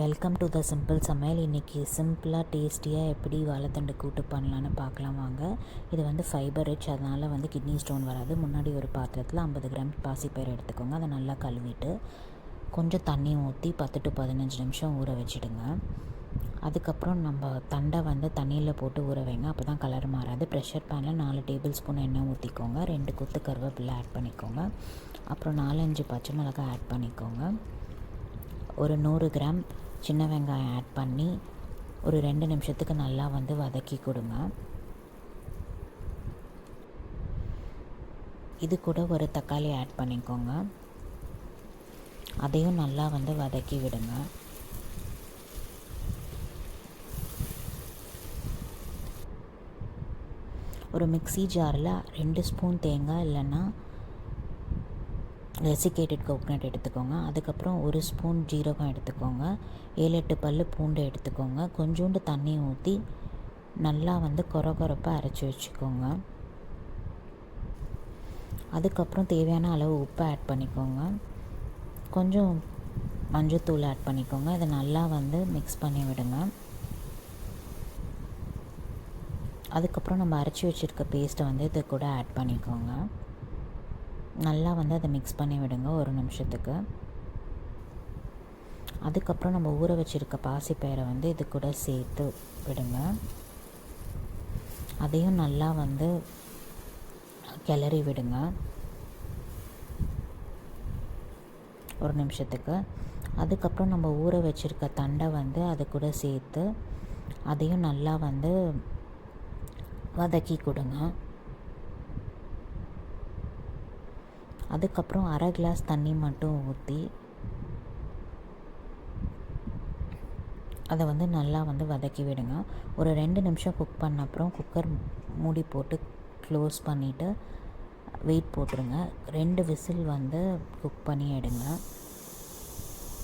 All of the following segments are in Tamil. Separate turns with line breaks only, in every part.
வெல்கம் டு த சிம்பிள் சமையல். இன்றைக்கி சிம்பிளாக டேஸ்டியாக எப்படி வாழைத்தண்டு கூட்டு பண்ணலான்னு பார்க்கலாம் வாங்க. இது வந்து ஃபைபர் ரிச், அதனால் வந்து கிட்னி ஸ்டோன் வராது. முன்னாடி ஒரு பாத்திரத்தில் 50 கிராம் பாசிப்பயிறு எடுத்துக்கோங்க. அதை நல்லா கழுவிட்டு கொஞ்சம் தண்ணி ஊற்றி 10 to 15 நிமிஷம் ஊற வச்சுடுங்க. அதுக்கப்புறம் நம்ம தண்டை வந்து தண்ணியில் போட்டு ஊற வைங்க, அப்போ தான் கலர் மாறாது. ப்ரெஷர் பேனில் 4 டேபிள் ஸ்பூன் எண்ணெய் ஊற்றிக்கோங்க. 2 கொத்து கருவேப்பிலை ஆட் பண்ணிக்கோங்க. அப்புறம் 4-5 பச்சை மிளகாய் ஆட் பண்ணிக்கோங்க. ஒரு 100 கிராம் சின்ன வெங்காயம் ஆட் பண்ணி ஒரு 2 நிமிஷத்துக்கு நல்லா வந்து வதக்கி கொடுங்க. இது கூட ஒரு தக்காளி ஆட் பண்ணிக்கோங்க. அதையும் நல்லா வந்து வதக்கி விடுங்க. ஒரு மிக்ஸி ஜாரில் 2 ஸ்பூன் தேங்காய் இல்லைன்னா டெசிகேட்டட் கோகனட் எடுத்துக்கோங்க. அதுக்கப்புறம் 1 ஸ்பூன் ஜீரகம் எடுத்துக்கோங்க. 7-8 பல் பூண்டு எடுத்துக்கோங்க. கொஞ்சோண்டு தண்ணி ஊற்றி நல்லா வந்து கொரப்பாக அரைச்சி வச்சுக்கோங்க. அதுக்கப்புறம் தேவையான அளவு உப்பு ஆட் பண்ணிக்கோங்க. கொஞ்சம் மஞ்சத்தூள் ஆட் பண்ணிக்கோங்க. இதை நல்லா வந்து மிக்ஸ் பண்ணி விடுங்க. அதுக்கப்புறம் நம்ம அரைச்சி வச்சுருக்க பேஸ்ட்டை வந்து இது கூட ஆட் பண்ணிக்கோங்க. நல்லா வந்து அதை மிக்ஸ் பண்ணி விடுங்க 1 நிமிஷத்துக்கு. அதுக்கப்புறம் நம்ம ஊற வச்சுருக்க பாசிப்பயிரை வந்து இது கூட சேர்த்து விடுங்க. அதையும் நல்லா வந்து கிளறி விடுங்க 1 நிமிஷத்துக்கு. அதுக்கப்புறம் நம்ம ஊற வச்சுருக்க தண்டை வந்து அது கூட சேர்த்து அதையும் நல்லா வந்து வதக்கி கொடுங்க. அதுக்கப்புறம் 1/2 கிளாஸ் தண்ணி மட்டும் ஊற்றி அதை வந்து நல்லா வந்து வதக்கி விடுங்க. ஒரு 2 நிமிஷம் குக் பண்ண அப்புறம் குக்கர் மூடி போட்டு க்ளோஸ் பண்ணிவிட்டு வெயிட் போட்டுருங்க. 2 விசில் வந்து குக் பண்ணி எடுங்க.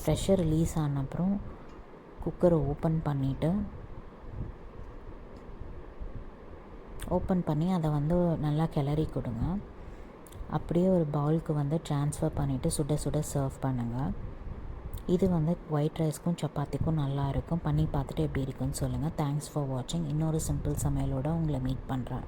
ப்ரெஷர் ரிலீஸ் ஆன அப்புறம் குக்கரை ஓப்பன் பண்ணி அதை வந்து நல்லா கிளறி கொடுங்க. அப்படியே ஒரு பவுலுக்கு வந்து ட்ரான்ஸ்ஃபர் பண்ணிவிட்டு சுட சுட சர்வ் பண்ணுங்கள். இது வந்து ஒயிட் ரைஸ்க்கும் சப்பாத்திக்கும் நல்லாயிருக்கும். பண்ணி பார்த்துட்டு எப்படி இருக்குன்னு சொல்லுங்கள். தேங்க்ஸ் ஃபார் வாட்சிங். இன்னொரு சிம்பிள் சமையலோடு உங்களை மீட் பண்ணுறேன்.